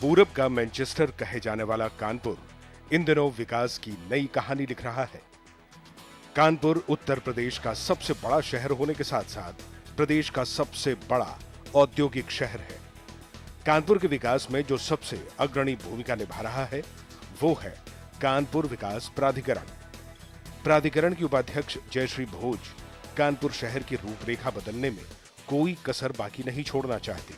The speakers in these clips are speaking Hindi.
पूरब का मैनचेस्टर कहे जाने वाला कानपुर इन दिनों विकास की नई कहानी लिख रहा है। कानपुर उत्तर प्रदेश का सबसे बड़ा शहर होने के साथ साथ प्रदेश का सबसे बड़ा औद्योगिक शहर है। कानपुर के विकास में जो सबसे अग्रणी भूमिका निभा रहा है वो है कानपुर विकास प्राधिकरण। प्राधिकरण की उपाध्यक्ष जयश्री भोज कानपुर शहर की रूपरेखा बदलने में कोई कसर बाकी नहीं छोड़ना चाहती।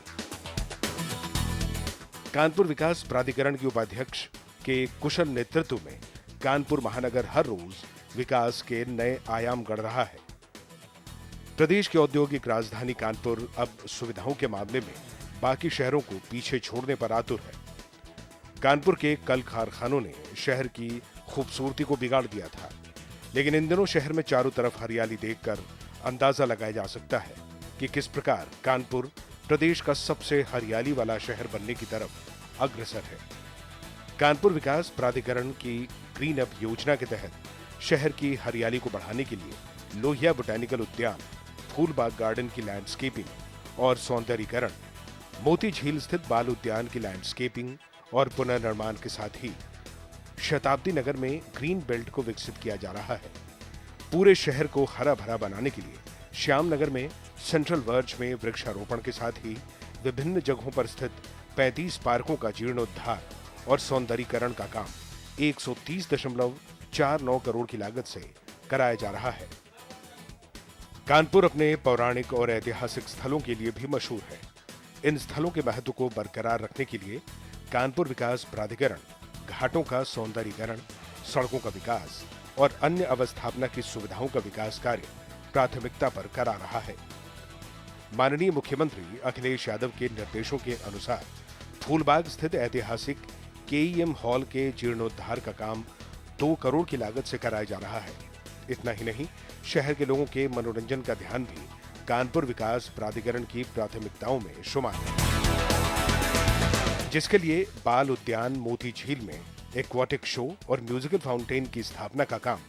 कानपुर विकास प्राधिकरण की उपाध्यक्ष के कुशल नेतृत्व में कानपुर महानगर हर रोज विकास के नए आयाम गढ़ रहा है। प्रदेश की औद्योगिक राजधानी कानपुर अब सुविधाओं के मामले में बाकी शहरों को पीछे छोड़ने पर आतुर है। कानपुर के कल कारखानों ने शहर की खूबसूरती को बिगाड़ दिया था, लेकिन इन दिनों शहर में चारों तरफ हरियाली देखकर अंदाजा लगाया जा सकता है कि किस प्रकार कानपुर प्रदेश का सबसे हरियाली वाला शहर बनने की तरफ अग्रसर है। कानपुर विकास प्राधिकरण की ग्रीन अप योजना के तहत शहर की हरियाली को बढ़ाने के लिए लोहिया बोटैनिकल उद्यान, फूलबाग गार्डन की लैंडस्केपिंग और सौंदर्यीकरण, मोती झील स्थित बाल उद्यान की लैंडस्केपिंग और पुनर्निर्माण के साथ ही शताब्दी नगर में ग्रीन बेल्ट को विकसित किया जा रहा है। पूरे शहर को हरा भरा बनाने के लिए श्याम नगर में सेंट्रल वर्ज में वृक्षारोपण के साथ ही विभिन्न जगहों पर स्थित 35 पार्कों का जीर्णोद्धार और सौंदर्यीकरण का काम 130.49 करोड़ की लागत से कराया जा रहा है। कानपुर अपने पौराणिक और ऐतिहासिक स्थलों के लिए भी मशहूर है। इन स्थलों के महत्व को बरकरार रखने के लिए कानपुर विकास प्राधिकरण घाटों का सौंदर्यीकरण, सड़कों का विकास और अन्य अवस्थापना की सुविधाओं का विकास कार्य प्राथमिकता पर करा रहा है। माननीय मुख्यमंत्री अखिलेश यादव के निर्देशों के अनुसार फूलबाग स्थित ऐतिहासिक केईएम हॉल के जीर्णोद्धार का काम 2 करोड़ की लागत से कराया जा रहा है। इतना ही नहीं, शहर के लोगों के मनोरंजन का ध्यान भी कानपुर विकास प्राधिकरण की प्राथमिकताओं में शुमार है, जिसके लिए बाल उद्यान मोती झील में एक्वाटिक शो और म्यूजिकल फाउंटेन की स्थापना का काम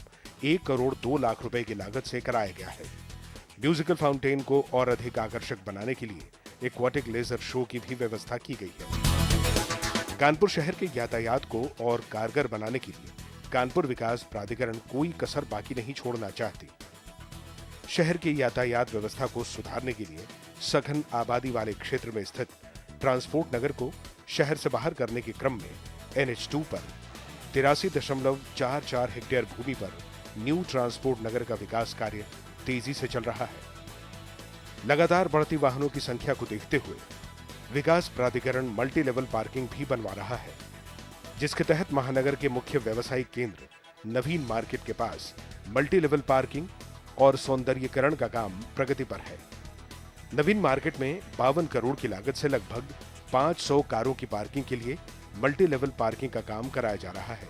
1 करोड़ 2 लाख रुपए की लागत से कराया गया है। म्यूजिकल फाउंटेन को और अधिक आकर्षक बनाने के लिए एक्वाटिक लेजर शो की भी व्यवस्था की गई है। कानपुर शहर के यातायात को और कारगर बनाने के लिए कानपुर विकास प्राधिकरण कोई कसर बाकी नहीं छोड़ना चाहती। शहर की यातायात व्यवस्था को सुधारने के लिए सघन आबादी वाले क्षेत्र में स्थित ट्रांसपोर्ट नगर को शहर से बाहर करने के क्रम में NH2 पर 83.44 हेक्टेयर भूमि पर न्यू ट्रांसपोर्ट नगर का विकास कार्य तेजी से चल रहा है। लगातार बढ़ती वाहनों की संख्या को देखते हुए विकास प्राधिकरण मल्टी लेवल पार्किंग भी बनवा रहा है, जिसके तहत महानगर के मुख्य व्यवसायिक केंद्र नवीन मार्केट के पास मल्टी लेवल पार्किंग और सौंदर्यीकरण का काम प्रगति पर है। नवीन मार्केट में 52 करोड़ की लागत से लगभग 500 कारों की पार्किंग के लिए मल्टी लेवल पार्किंग का काम कराया जा रहा है।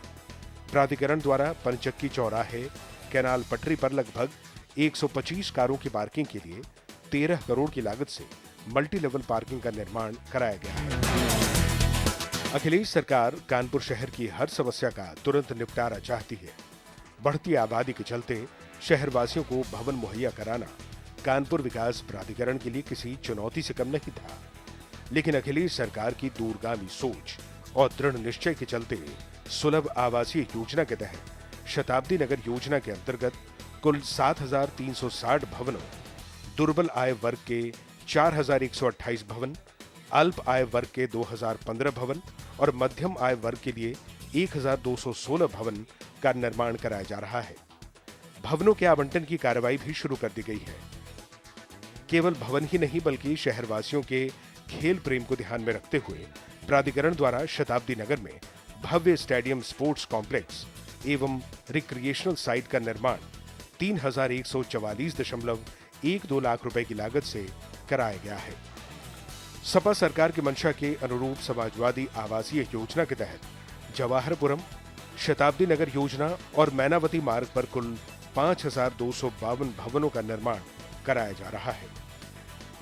प्राधिकरण द्वारा पंचक्की चौराहे कैनाल पटरी पर लगभग 125 कारों की पार्किंग के लिए 13 करोड़ की लागत से मल्टी लेवल पार्किंग का निर्माण कराया गया है। अखिलेश सरकार कानपुर शहर की हर समस्या का तुरंत निपटारा चाहती है। बढ़ती आबादी के चलते शहरवासियों को भवन मुहैया कराना कानपुर विकास प्राधिकरण के लिए किसी चुनौती से कम नहीं था, लेकिन अखिलेश सरकार की दूरगामी सोच और दृढ़ निश्चय के चलते सुलभ आवासीय योजना के तहत शताब्दी नगर योजना के अंतर्गत कुल 7,360 भवनों, दुर्बल आय वर्ग के 4,128 भवन, अल्प आय वर्ग के 2,015 भवन और मध्यम आय वर्ग के लिए 1,216 भवन का निर्माण कराया जा रहा है। भवनों के आवंटन की कार्रवाई भी शुरू कर दी गई है। केवल भवन ही नहीं बल्कि शहरवासियों के खेल प्रेम को ध्यान में रखते हुए प्राधिकरण द्वारा शताब्दी नगर में भव्य स्टेडियम स्पोर्ट्स कॉम्प्लेक्स एवं रिक्रिएशनल साइट का निर्माण 3,144.12 लाख रुपए की लागत से कराया गया है। सपा सरकार की मंशा के अनुरूप समाजवादी आवासीय योजना के तहत जवाहरपुरम, शताब्दी नगर योजना और मैनावती मार्ग पर कुल 5,252 भवनों का निर्माण कराया जा रहा है।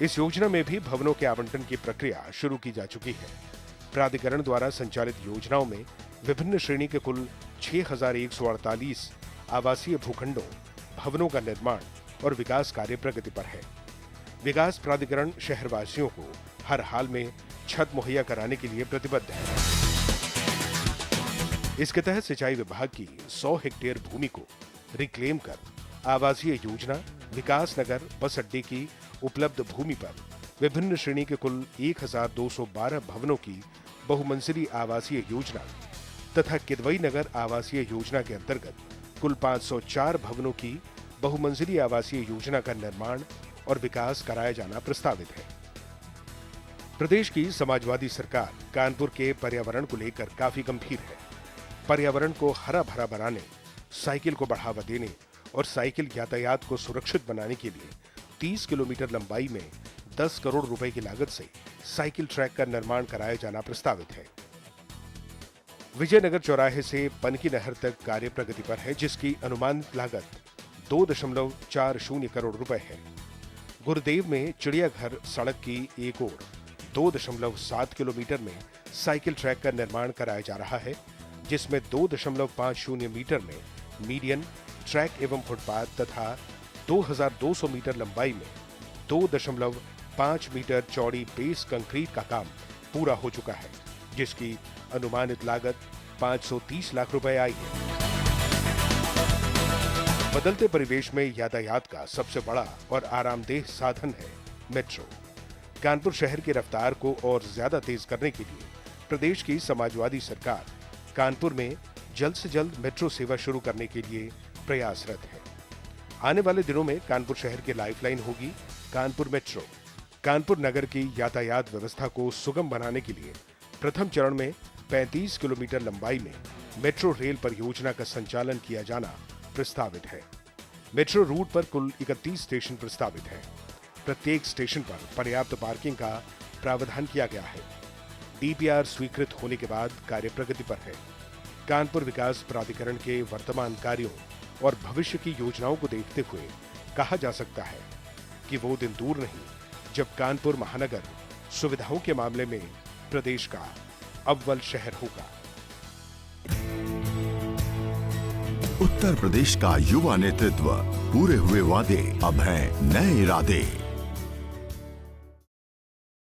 इस योजना में भी भवनों के आवंटन की प्रक्रिया शुरू की जा चुकी है। प्राधिकरण द्वारा संचालित योजनाओं में विभिन्न श्रेणी के कुल 6,148 आवासीय भूखंडों, भवनों का निर्माण और विकास कार्य प्रगति पर है। विकास प्राधिकरण शहरवासियों को हर हाल में छत मुहैया कराने के लिए प्रतिबद्ध है। इसके तहत सिंचाई विभाग की 100 हेक्टेयर भूमि को रिक्लेम कर आवासीय योजना, विकास नगर, बस अड्डे की उपलब्ध भूमि पर विभिन्न श्रेणी के कुल 1212 भवनों की बहुमंजिली आवासीय योजना तथा किदवई नगर आवासीय योजना के अंतर्गत कुल 504 भवनों की बहुमंजिली आवासीय योजना का निर्माण और विकास कराया जाना प्रस्तावित है। प्रदेश की समाजवादी सरकार कानपुर के पर्यावरण को लेकर काफी गंभीर है। पर्यावरण को हरा भरा बनाने, साइकिल को बढ़ावा देने और साइकिल यातायात को सुरक्षित बनाने के लिए 30 किलोमीटर लंबाई में 10 करोड़ रुपए की लागत से साइकिल ट्रैक का निर्माण कराया जाना प्रस्तावित है। विजयनगर चौराहे से पनकी नहर तक कार्य प्रगति पर है, जिसकी अनुमानित लागत 2.40 करोड़ रुपए है। गुरुदेव में चिड़ियाघर सड़क की एक ओर 2.7 किलोमीटर में साइकिल ट्रैक का निर्माण कराया जा रहा है, जिसमें 2.50 मीटर में मीडियन ट्रैक एवं फुटपाथ तथा 2200 मीटर लंबाई में 2.5 मीटर चौड़ी बेस कंक्रीट का काम पूरा हो चुका है, जिसकी अनुमानित लागत 530 लाख रुपए आई है। बदलते परिवेश में यातायात का सबसे बड़ा और आरामदेह साधन है मेट्रो। कानपुर शहर की रफ्तार को और ज्यादा तेज करने के लिए प्रदेश की समाजवादी सरकार कानपुर में जल्द से जल्द मेट्रो सेवा शुरू करने के लिए प्रयासरत है। आने वाले दिनों में कानपुर शहर की लाइफलाइन होगी कानपुर मेट्रो। कानपुर नगर की यातायात व्यवस्था को सुगम बनाने के लिए प्रथम चरण में 35 किलोमीटर लंबाई में मेट्रो रेल परियोजना का संचालन किया जाना प्रस्तावित है। मेट्रो रूट पर कुल 31 स्टेशन प्रस्तावित हैं। प्रत्येक स्टेशन पर पर्याप्त पार्किंग का प्रावधान किया गया है। डीपीआर स्वीकृत होने के बाद कार्य प्रगति पर है। कानपुर विकास प्राधिकरण के वर्तमान कार्यों और भविष्य की योजनाओं को देखते हुए कहा जा सकता है कि वो दिन दूर नहीं जब कानपुर महानगर सुविधाओं के मामले में प्रदेश का अव्वल शहर होगा। उत्तर प्रदेश का युवा नेतृत्व, पूरे हुए वादे अब हैं नए इरादे।